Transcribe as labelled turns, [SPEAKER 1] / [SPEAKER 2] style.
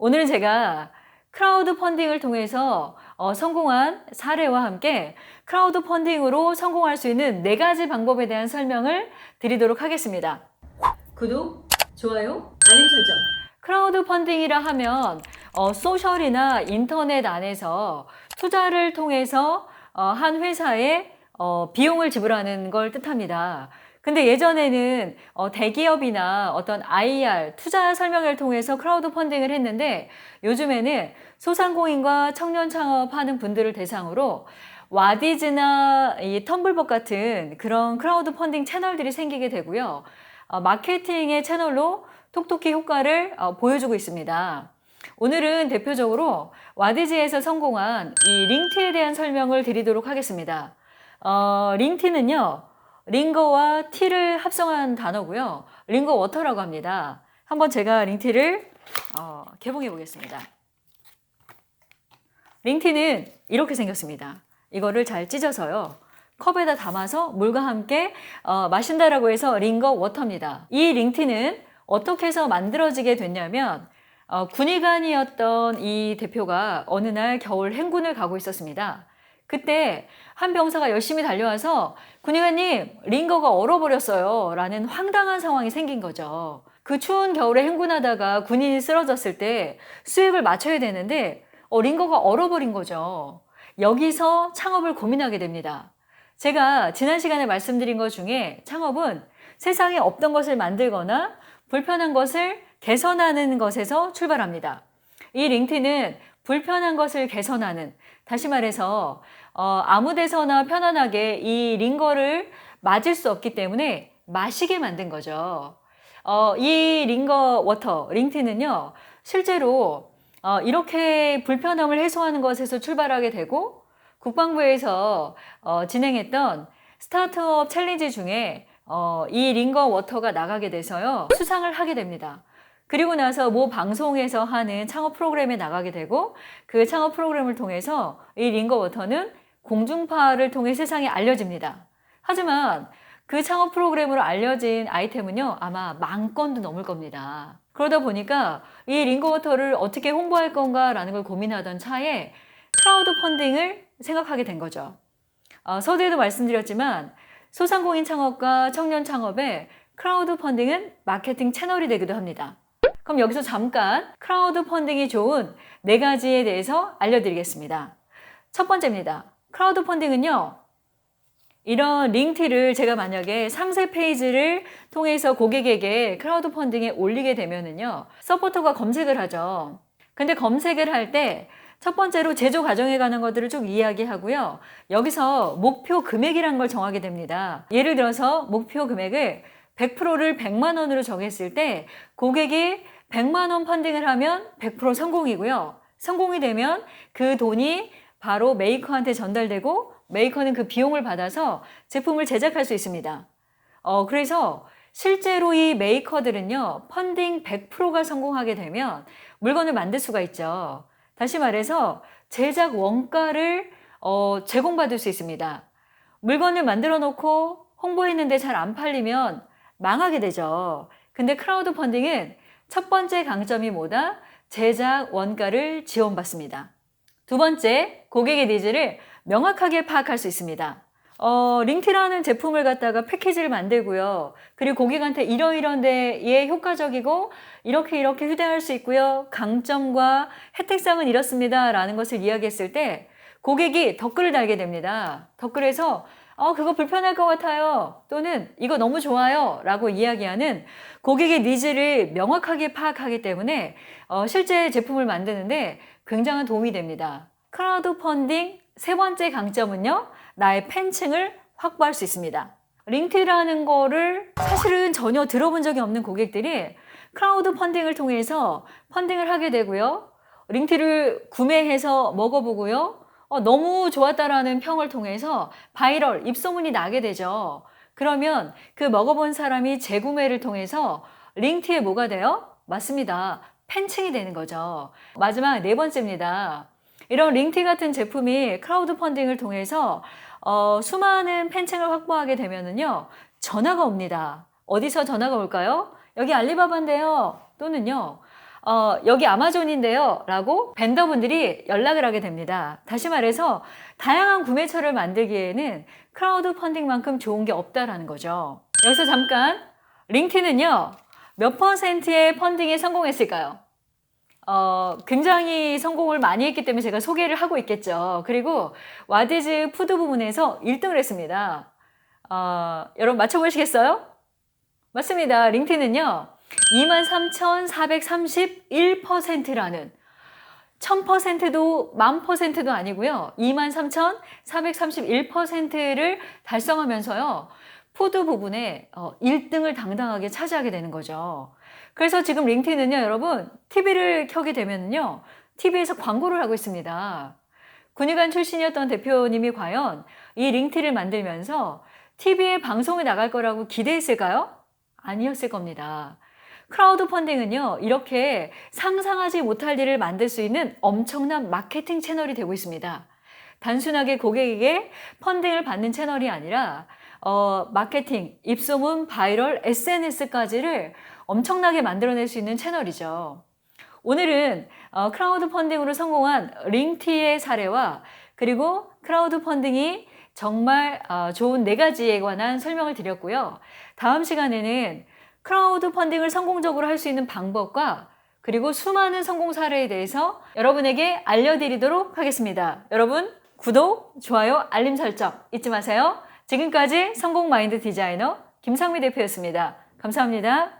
[SPEAKER 1] 오늘은 제가 크라우드 펀딩을 통해서 성공한 사례와 함께 크라우드 펀딩으로 성공할 수 있는 4가지 방법에 대한 설명을 드리도록 하겠습니다. 구독, 좋아요, 알림 설정. 크라우드 펀딩이라 하면 소셜이나 인터넷 안에서 투자를 통해서 한 회사에 비용을 지불하는 걸 뜻합니다. 근데 예전에는 대기업이나 어떤 IR, 투자 설명회를 통해서 크라우드 펀딩을 했는데 요즘에는 소상공인과 청년 창업하는 분들을 대상으로 와디즈나 이 텀블벅 같은 그런 크라우드 펀딩 채널들이 생기게 되고요. 마케팅의 채널로 톡톡히 효과를 보여주고 있습니다. 오늘은 대표적으로 와디즈에서 성공한 이 링트에 대한 설명을 드리도록 하겠습니다. 링트는요, 링거와 티를 합성한 단어고요. 링거 워터라고 합니다. 한번 제가 링티를 개봉해 보겠습니다. 링티는 이렇게 생겼습니다. 이거를 잘 찢어서요. 컵에다 담아서 물과 함께 마신다라고 해서 링거 워터입니다. 이 링티는 어떻게 해서 만들어지게 됐냐면 군의관이었던 이 대표가 어느 날 겨울 행군을 가고 있었습니다. 그때 한 병사가 열심히 달려와서 군의관님, 링거가 얼어버렸어요 라는 황당한 상황이 생긴 거죠. 그 추운 겨울에 행군하다가 군인이 쓰러졌을 때 수액을 맞춰야 되는데 링거가 얼어버린 거죠. 여기서 창업을 고민하게 됩니다. 제가 지난 시간에 말씀드린 것 중에 창업은 세상에 없던 것을 만들거나 불편한 것을 개선하는 것에서 출발합니다. 이 링티는 불편한 것을 개선하는, 다시 말해서 아무 데서나 편안하게 이 링거를 맞을 수 없기 때문에 마시게 만든 거죠. 이 링거 워터, 링티는요, 실제로 이렇게 불편함을 해소하는 것에서 출발하게 되고 국방부에서 진행했던 스타트업 챌린지 중에 이 링거 워터가 나가게 돼서요, 수상을 하게 됩니다. 그리고 나서 모 방송에서 하는 창업 프로그램에 나가게 되고 그 창업 프로그램을 통해서 이 링거 워터는 공중파를 통해 세상에 알려집니다. 하지만 그 창업 프로그램으로 알려진 아이템은요, 아마 10,000건도 넘을 겁니다. 그러다 보니까 이 링거 워터를 어떻게 홍보할 건가라는 걸 고민하던 차에 크라우드 펀딩을 생각하게 된 거죠. 서두에도 말씀드렸지만 소상공인 창업과 청년 창업에 크라우드 펀딩은 마케팅 채널이 되기도 합니다. 그럼 여기서 잠깐 크라우드 펀딩이 좋은 4가지에 대해서 알려드리겠습니다. 첫 번째입니다. 크라우드 펀딩은요, 이런 링티를 제가 만약에 상세 페이지를 통해서 고객에게 크라우드 펀딩에 올리게 되면은요, 서포터가 검색을 하죠. 근데 검색을 할 때 첫 번째로 제조 과정에 관한 것들을 쭉 이야기하고요. 여기서 목표 금액이란 걸 정하게 됩니다. 예를 들어서 목표 금액을 100%를 100만 원으로 정했을 때 고객이 100만 원 펀딩을 하면 100% 성공이고요. 성공이 되면 그 돈이 바로 메이커한테 전달되고 메이커는 그 비용을 받아서 제품을 제작할 수 있습니다. 그래서 실제로 이 메이커들은요, 펀딩 100%가 성공하게 되면 물건을 만들 수가 있죠. 다시 말해서 제작 원가를 제공받을 수 있습니다. 물건을 만들어 놓고 홍보했는데 잘 안 팔리면 망하게 되죠. 근데 크라우드 펀딩은 첫 번째 강점이 뭐다? 제작 원가를 지원받습니다. 두 번째, 고객의 니즈를 명확하게 파악할 수 있습니다. 링티라는 제품을 갖다가 패키지를 만들고요. 그리고 고객한테 이러이런 데에 효과적이고 이렇게 휴대할 수 있고요. 강점과 혜택사항은 이렇습니다. 라는 것을 이야기했을 때 고객이 댓글을 달게 됩니다. 댓글에서 그거 불편할 것 같아요. 또는 이거 너무 좋아요. 라고 이야기하는 고객의 니즈를 명확하게 파악하기 때문에 실제 제품을 만드는데 굉장한 도움이 됩니다. 크라우드 펀딩 세 번째 강점은요, 나의 팬층을 확보할 수 있습니다. 링티라는 거를 사실은 전혀 들어본 적이 없는 고객들이 크라우드 펀딩을 통해서 펀딩을 하게 되고요. 링티를 구매해서 먹어보고요. 너무 좋았다라는 평을 통해서 바이럴, 입소문이 나게 되죠. 그러면 그 먹어본 사람이 재구매를 통해서 링티에 뭐가 돼요? 맞습니다. 팬층이 되는 거죠. 마지막 4번째입니다. 이런 링티 같은 제품이 크라우드 펀딩을 통해서 수많은 팬층을 확보하게 되면은요, 전화가 옵니다. 어디서 전화가 올까요? 여기 알리바바인데요. 또는요, 여기 아마존인데요 라고 벤더분들이 연락을 하게 됩니다. 다시 말해서 다양한 구매처를 만들기에는 크라우드 펀딩만큼 좋은 게 없다라는 거죠. 여기서 잠깐, 링틴은요 몇 퍼센트의 펀딩에 성공했을까요? 굉장히 성공을 많이 했기 때문에 제가 소개를 하고 있겠죠. 그리고 와디즈 푸드 부문에서 1등을 했습니다. 여러분 맞춰보시겠어요? 맞습니다. 링틴은요 23,431%라는 1000%도 10,000%도 아니고요. 23,431%를 달성하면서요. 푸드 부분에 1등을 당당하게 차지하게 되는 거죠. 그래서 지금 링틴은요, 여러분, TV를 켜게 되면요, TV에서 광고를 하고 있습니다. 군의관 출신이었던 대표님이 과연 이 링틴을 만들면서 TV에 방송에 나갈 거라고 기대했을까요? 아니었을 겁니다. 크라우드 펀딩은요, 이렇게 상상하지 못할 일을 만들 수 있는 엄청난 마케팅 채널이 되고 있습니다. 단순하게 고객에게 펀딩을 받는 채널이 아니라 마케팅, 입소문, 바이럴, SNS까지를 엄청나게 만들어낼 수 있는 채널이죠. 오늘은 크라우드 펀딩으로 성공한 링티의 사례와 그리고 크라우드 펀딩이 정말 좋은 4가지에 관한 설명을 드렸고요. 다음 시간에는 크라우드 펀딩을 성공적으로 할 수 있는 방법과 그리고 수많은 성공 사례에 대해서 여러분에게 알려드리도록 하겠습니다. 여러분 구독, 좋아요, 알림 설정 잊지 마세요. 지금까지 성공 마인드 디자이너 김상미 대표였습니다. 감사합니다.